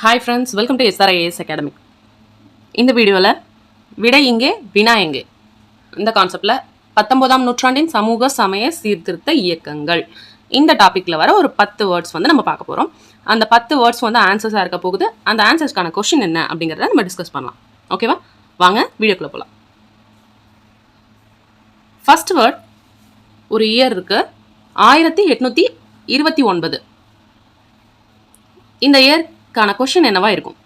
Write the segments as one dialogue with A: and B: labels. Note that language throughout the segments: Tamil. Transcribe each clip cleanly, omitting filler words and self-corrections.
A: Hi friends, welcome to SRIAS academy. இந்த வீடியோவில் விடை எங்கே வினா எங்கே இந்த கான்செப்டில் 19ஆம் நூற்றாண்டின் சமூக சமய சீர்திருத்த இயக்கங்கள் இந்த டாப்பிக்கில் வர ஒரு 10 வேர்ட்ஸ் வந்து நம்ம பார்க்க போகிறோம். அந்த 10 வேர்ட்ஸ் வந்து ஆன்சர்ஸாக இருக்க போகுது. அந்த ஆன்சர்ஸ்க்கான கொஷின் என்ன அப்படிங்கிறத நம்ம டிஸ்கஸ் பண்ணலாம். ஓகேவா? வாங்க வீடியோக்குள்ளே போகலாம். ஃபர்ஸ்ட் வேர்ட், ஒரு இயர் இருக்குது 1829. இந்த இயர்க்கான கொஷின் என்னவா இருக்கும்?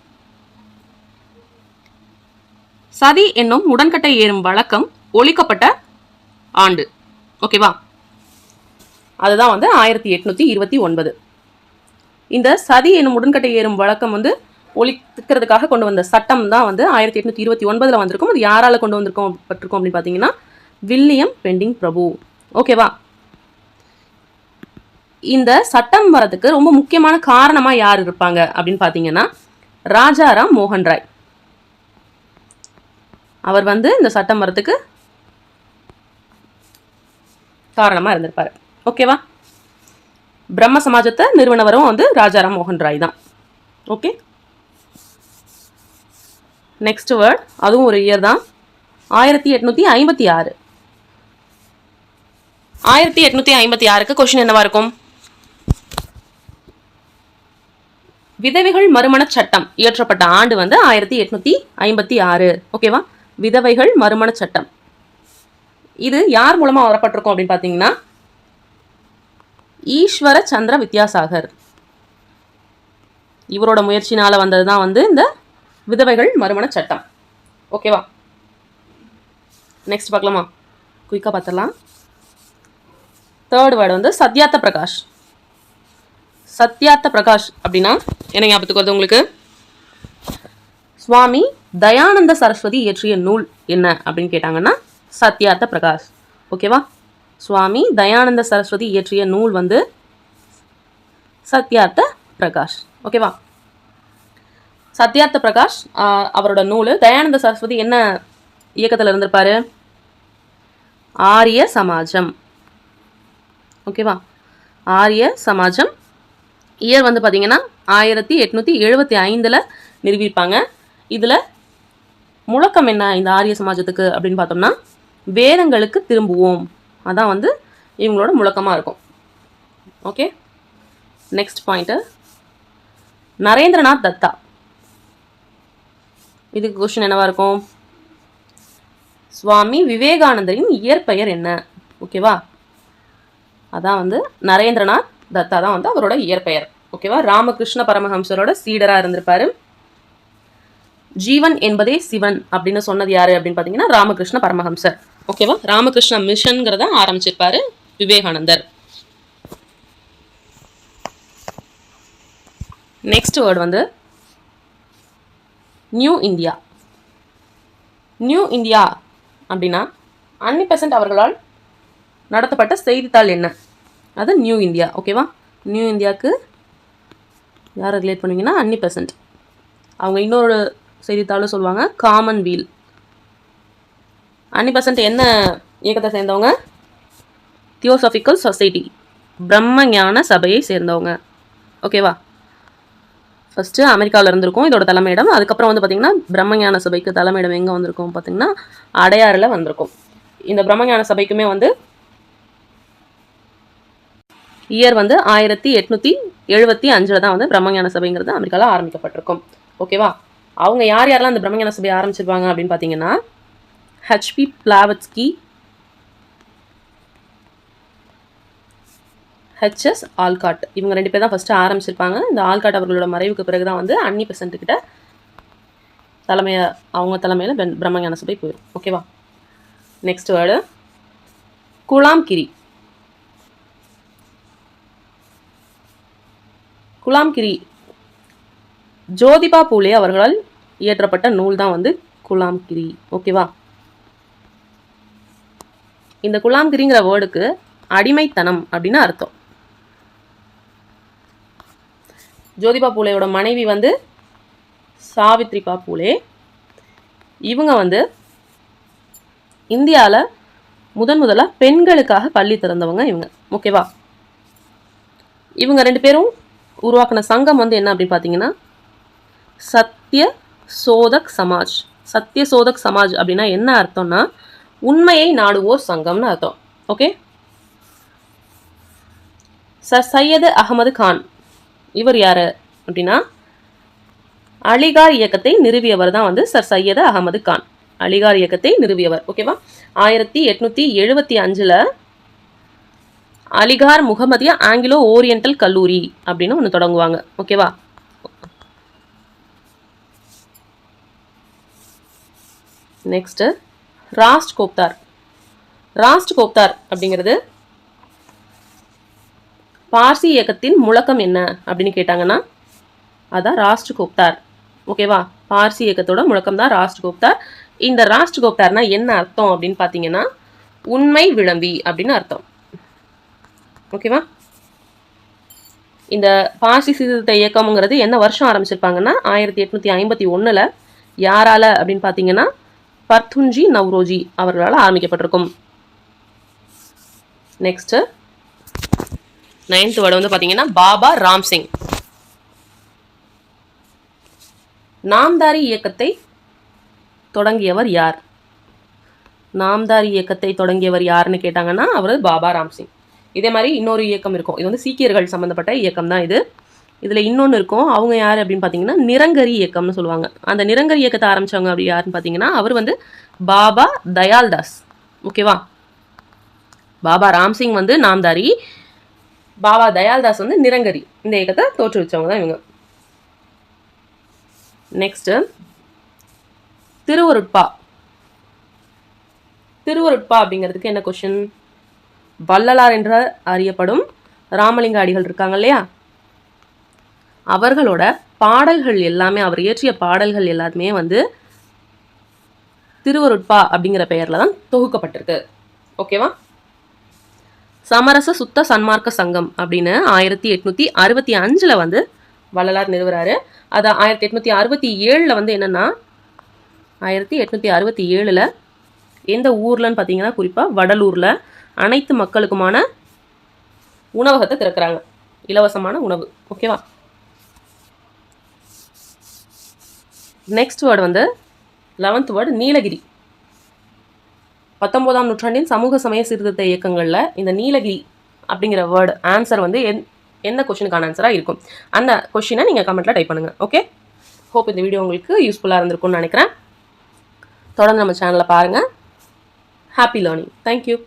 A: சதி என்னும் உடன்கட்டை ஏறும் வழக்கம் ஒழிக்கப்பட்ட ஆண்டு. ஓகேவா? அதுதான் வந்து 1829. இந்த சதி என்னும் உடன்கட்டை ஏறும் வழக்கம் வந்து ஒழிக்கிறதுக்காக கொண்டு வந்த சட்டம் தான் வந்து 1829 வந்திருக்கும். அது யாரால கொண்டு வந்திருக்கோம் அப்படின்னு பார்த்தீங்கன்னா வில்லியம் பெண்டிங் பிரபு. ஓகேவா? இந்த சட்டம் வரதுக்கு ரொம்ப முக்கியமான காரணமாக யார் இருப்பாங்க அப்படின்னு பார்த்தீங்கன்னா ராஜாராம் மோகன் ராய். அவர் வந்து இந்த சட்டம் வரதுக்கு காரணமாக இருந்திருப்பார். ஓகேவா? பிரம்ம சமாஜத்தை நிறுவனவரும் வந்து ராஜாராம் மோகன் ராய் தான். ஓகே, நெக்ஸ்ட் வேர்ட், அதுவும் ஒரு இயர் தான், 1856. 1856க்கு கொஸ்டின் என்னவா இருக்கும்? விதவைகள் மறுமண சட்டம் இயற்றப்பட்ட ஆண்டு வந்து 1856. ஓகேவா? விதவைகள் மறுமண சட்டம் இது யார் மூலமா வரப்பட்டிருக்கும் அப்படின்னு பார்த்தீங்கன்னா ஈஸ்வர சந்திர வித்யாசாகர். இவரோட முயற்சினால வந்தது தான் வந்து இந்த விதவைகள் மறுமண சட்டம். ஓகேவா? நெக்ஸ்ட் பார்க்கலாமா? குயிக்காக பார்த்துடலாம். தேர்ட் வேர்டு வந்து சத்யார்த்த பிரகாஷ். சத்யார்த்த பிரகாஷ் அப்படின்னா என்ன ஞாபகத்துக்கு வருது உங்களுக்கு? சுவாமி தயானந்த சரஸ்வதி இயற்றிய நூல் என்ன அப்படின்னு கேட்டாங்கன்னா சத்யார்த்த பிரகாஷ். ஓகேவா? சுவாமி தயானந்த சரஸ்வதி இயற்றிய நூல் வந்து சத்யார்த்த பிரகாஷ். ஓகேவா? சத்யார்த்த பிரகாஷ் அவரோட நூல். தயானந்த சரஸ்வதி என்ன இயக்கத்தில் இருந்திருப்பாரு? ஆரிய சமாஜம். ஓகேவா? ஆரிய சமாஜம் இயர் வந்து பார்த்தீங்கன்னா 1875 நிறுவியிருப்பாங்க. இதில் முழக்கம் என்ன இந்த ஆரிய சமாஜத்துக்கு அப்படின்னு பார்த்தோம்னா வேதங்களுக்கு திரும்புவோம். அதான் வந்து இவங்களோட முழக்கமாக இருக்கும். Okay, next point, Narendranath Datta. இதுக்கு கொஸ்டின் என்னவா இருக்கும்? சுவாமி விவேகானந்தரின் இயற்பெயர் என்ன? ஓகேவா? அதான் வந்து நரேந்திரநாத் தத்தா தான் வந்து அவரோட இயற்பெயர். ஓகேவா? ராமகிருஷ்ண பரமஹம்சரோட சீடராக இருந்திருப்பாரு. ஜீவன் என்பதே சிவன் அப்படின்னு சொன்னது யாரு அப்படின்னு பார்த்தீங்கன்னா ராமகிருஷ்ண பரமஹம்சர். ஓகேவா? ராமகிருஷ்ண மிஷன்கிறத ஆரம்பிச்சிருப்பாரு விவேகானந்தர். நெக்ஸ்ட் வேர்டு வந்து நியூ இந்தியா. நியூ இந்தியா அப்படின்னா அன்னி பெசன்ட் அவர்களால் நடத்தப்பட்ட செய்தித்தாள் என்ன? அது நியூ இந்தியா. ஓகேவா? நியூ இந்தியாவுக்கு யாரை ரிலேட் பண்ணுவீங்கன்னா அன்னி பெசன்ட். அவங்க இன்னொரு செய்தித்தாளும் சொல்லுவாங்க காமன்வீல். அன்னி பெசன்ட் என்ன இயக்கத்தை சேர்ந்தவங்க? தியோசாபிக்கல் சொசைட்டி, பிரம்ம ஞான சபையை சேர்ந்தவங்க. ஓகேவா? ஃபஸ்ட்டு அமெரிக்காவில் இருந்திருக்கும் இதோட தலைமையிடம். அதுக்கப்புறம் வந்து பார்த்திங்கன்னா பிரம்மஞான சபைக்கு தலைமையிடம் எங்கே வந்திருக்கும் பார்த்திங்கன்னா அடையாறில் வந்திருக்கும். இந்த பிரம்மஞான சபைக்குமே வந்து இயர் வந்து 1875 தான் வந்து பிரம்மஞான சபைங்கிறது அமெரிக்காவில் ஆரம்பிக்கப்பட்டிருக்கும். ஓகேவா? அவங்க யார் யாரெல்லாம் அந்த பிரம்மஞான சபையை ஆரம்பிச்சிருப்பாங்க அப்படின்னு பார்த்தீங்கன்னா ஹெச்பி பிளாவட்ஸ்கி, ஹெச்எஸ் ஆல்காட். இவங்க 2 பேர் தான் ஃபஸ்ட்டு ஆரம்பிச்சிருப்பாங்க. இந்த ஆல்காட் அவர்களோட மறைவுக்கு பிறகு தான் வந்து அன்னி பெசன்ட் கிட்ட அவங்க தலைமையில் பிரம்மஞான சபை போயிடும். ஓகேவா? Next word Gulamgiri. குலாம்கிரி ஜோதிபா பூலே அவர்களால் இயற்றப்பட்ட நூல் தான் வந்து குலாம்கிரி. ஓகேவா? இந்த குலாம்கிரிங்கிற வேர்டுக்கு அடிமைத்தனம் அப்படின்னு அர்த்தம். ஜோதிபா பூலேயோட மனைவி வந்து சாவித்ரிபா பூலே. இவங்க வந்து இந்தியாவில் முதலாக பெண்களுக்காக பள்ளி திறந்தவங்க இவங்க. ஓகேவா? இவங்க 2 பேரும் உருவாக்கின சங்கம் வந்து என்ன அப்படின்னு பார்த்தீங்கன்னா சத்ய சோதக் சமாஜ். சத்ய சோதக் சமாஜ் அப்படின்னா என்ன அர்த்தம்னா உண்மையை நாடுவோர் சங்கம்னு அர்த்தம். ஓகே. சர் சையது அகமது கான் இவர் யாரு அப்படின்னா அலிகார் இயக்கத்தை நிறுவியவர் தான் வந்து சர் சையது அகமது கான். அலிகார் இயக்கத்தை நிறுவியவர். ஓகேவா. 1875 அலிகார் முகமதிய ஆங்கிலோ ஓரியண்டல் கல்லூரி அப்படின்னு ஒன்று தொடங்குவாங்க. ஓகேவா. நெக்ஸ்ட் ராஸ்ட் கோப்தார். ராஸ்ட் கோப்தார் அப்படிங்கிறது பார்சி இயக்கத்தின் முழக்கம் என்ன அப்படின்னு கேட்டாங்கன்னா அதான் ராஸ்ட் கோப்தார். ஓகேவா. பார்சி இயக்கத்தோட முழக்கம் தான் ராஸ்ட் கோப்தார். இந்த ராஸ்ட் கோப்தார்னா என்ன அர்த்தம் அப்படின்னு பார்த்தீங்கன்னா உண்மை விளம்பி அப்படின்னு அர்த்தம். ஓகேவா. இந்த பார்சி சீர்திருத்த இயக்கம்ங்கிறது என்ன வருஷம் ஆரம்பிச்சிருப்பாங்கன்னா 1851 யாரால அப்படின்னு பார்த்தீங்கன்னா பர்துன்ஜி நவ்ரோஜி அவர்களால் ஆரம்பிக்கப்பட்டிருக்கும். நெக்ஸ்ட் 9th வேர்டு வந்து பார்த்தீங்கன்னா பாபா ராம்சிங். நாம்தாரி இயக்கத்தை தொடங்கியவர் யார்? நாம்தாரி இயக்கத்தை தொடங்கியவர் யாருன்னு கேட்டாங்கன்னா அவர் பாபா ராம்சிங். இதே மாதிரி இன்னொரு இயக்கம் இருக்கும். இது வந்து சீக்கியர்கள் சம்மந்தப்பட்ட இயக்கம் தான் இது. இதில் இன்னொன்று இருக்கும். அவங்க யார் அப்படின்னு பார்த்தீங்கன்னா நிரங்கரி இயக்கம்னு சொல்லுவாங்க. அந்த நிரங்கரி இயக்கத்தை ஆரம்பித்தவங்க அப்படி யாருன்னு பார்த்தீங்கன்னா அவர் வந்து பாபா தயால்தாஸ். ஓகேவா. பாபா ராம்சிங் வந்து நாம்தாரி, பாபா தயால்தாஸ் வந்து நிரங்கரி. இந்த இயக்கத்தை தோற்றுவிச்சவங்க தான் இவங்க. நெக்ஸ்ட் திருவருட்பா. திருவருட்பா அப்படிங்கிறதுக்கு என்ன கொஸ்டின்? வள்ளலார் என்ற அறியப்படும் ராமலிங்க அடிகள் இருக்காங்க இல்லையா, அவர்களோட பாடல்கள் எல்லாமே, அவர் இயற்றிய பாடல்கள் எல்லாருமே வந்து திருவருட்பா அப்படிங்கிற பெயர்ல தான் தொகுக்கப்பட்டிருக்கு. ஓகேவா. சமரச சுத்த சன்மார்க்க சங்கம் அப்படின்னு 1865 வந்து வள்ளலார் நிறுவுறாரு. அது 1867 வந்து என்னன்னா 1867 எந்த ஊர்லன்னு பார்த்தீங்கன்னா குறிப்பாக வடலூரில் அனைத்து மக்களுக்குமான உணவகத்தை திறக்கிறாங்க, இலவசமான உணவு. ஓகேவா. நெக்ஸ்ட் வேர்டு வந்து 11th வேர்டு நீலகிரி. 19ஆம் நூற்றாண்டின் சமூக சமய சீர்திருத்த இயக்கங்களில் இந்த நீலகிரி அப்படிங்கிற வேர்டு ஆன்சர் வந்து எந்த கொஸ்டினுக்கான ஆன்சராக இருக்கும்? அந்த கொஸ்டினை நீங்கள் கமெண்ட்டில் டைப் பண்ணுங்கள். ஓகே. ஹோப் இந்த வீடியோ உங்களுக்கு யூஸ்ஃபுல்லாக இருந்திருக்கும்னு நினைக்கிறேன். தொடர்ந்து நம்ம சேனலை பாருங்கள். Happy learning. தேங்க்யூ.